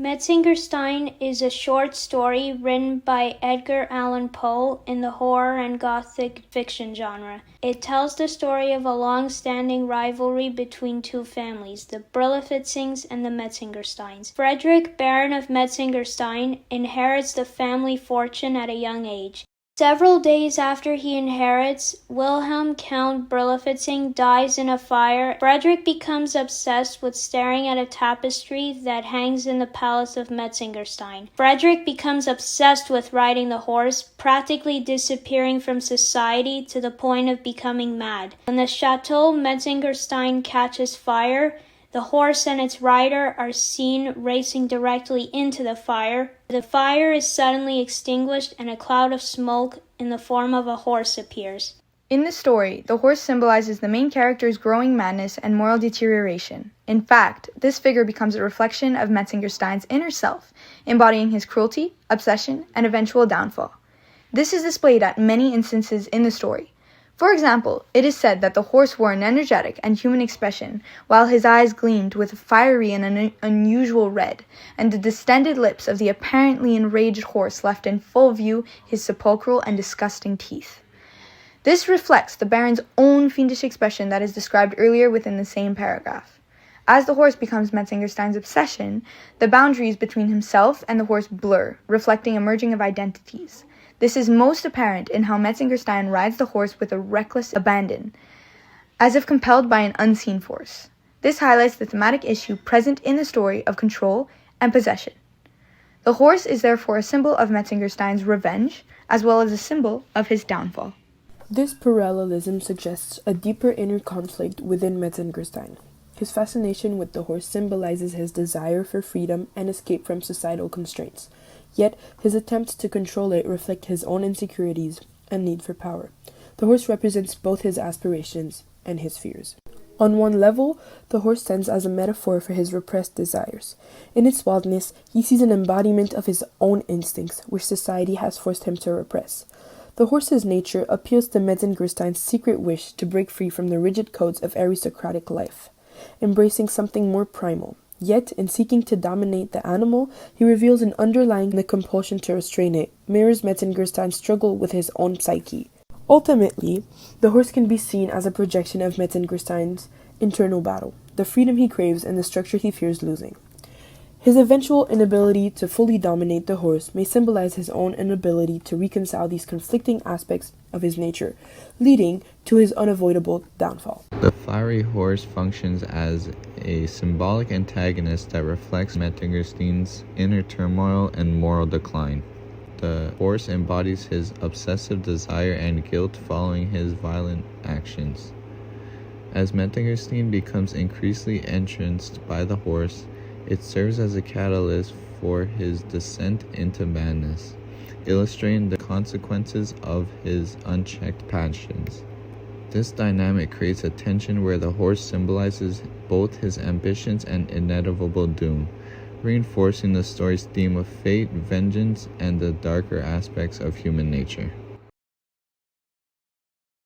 Metzengerstein is a short story written by Edgar Allan Poe in the horror and gothic fiction genre. It tells the story of a long-standing rivalry between two families, the Brillefitzings and the Metzengersteins. Frederick, Baron of Metzengerstein, inherits the family fortune at a young age. Several days after he inherits, Wilhelm Count Brillefitzing dies in a fire. Frederick becomes obsessed with staring at a tapestry that hangs in the palace of Metzengerstein. Frederick becomes obsessed with riding the horse, practically disappearing from society to the point of becoming mad. When the Chateau Metzengerstein catches fire, the horse and its rider are seen racing directly into the fire. The fire is suddenly extinguished and a cloud of smoke in the form of a horse appears. In the story, the horse symbolizes the main character's growing madness and moral deterioration. In fact, this figure becomes a reflection of Metzengerstein's inner self, embodying his cruelty, obsession, and eventual downfall. This is displayed at many instances in the story. For example, it is said that the horse wore an energetic and human expression, while his eyes gleamed with a fiery and an unusual red, and the distended lips of the apparently enraged horse left in full view his sepulchral and disgusting teeth. This reflects the Baron's own fiendish expression that is described earlier within the same paragraph. As the horse becomes Metzengerstein's obsession, the boundaries between himself and the horse blur, reflecting a merging of identities. This is most apparent in how Metzengerstein rides the horse with a reckless abandon, as if compelled by an unseen force. This highlights the thematic issue present in the story of control and possession. The horse is therefore a symbol of Metzengerstein's revenge, as well as a symbol of his downfall. This parallelism suggests a deeper inner conflict within Metzengerstein. His fascination with the horse symbolizes his desire for freedom and escape from societal constraints. Yet, his attempts to control it reflect his own insecurities and need for power. The horse represents both his aspirations and his fears. On one level, the horse stands as a metaphor for his repressed desires. In its wildness, he sees an embodiment of his own instincts, which society has forced him to repress. The horse's nature appeals to Metzengerstein's secret wish to break free from the rigid codes of aristocratic life, embracing something more primal. Yet, in seeking to dominate the animal, he reveals an underlying compulsion to restrain it, mirrors Metzengerstein's struggle with his own psyche. Ultimately, the horse can be seen as a projection of Metzengerstein's internal battle, the freedom he craves and the structure he fears losing. His eventual inability to fully dominate the horse may symbolize his own inability to reconcile these conflicting aspects of his nature, leading to his unavoidable downfall. The fiery horse functions as a symbolic antagonist that reflects Metzengerstein's inner turmoil and moral decline. The horse embodies his obsessive desire and guilt following his violent actions. As Metzengerstein becomes increasingly entranced by the horse, it serves as a catalyst for his descent into madness, illustrating the consequences of his unchecked passions. This dynamic creates a tension where the horse symbolizes both his ambitions and inevitable doom, reinforcing the story's theme of fate, vengeance, and the darker aspects of human nature.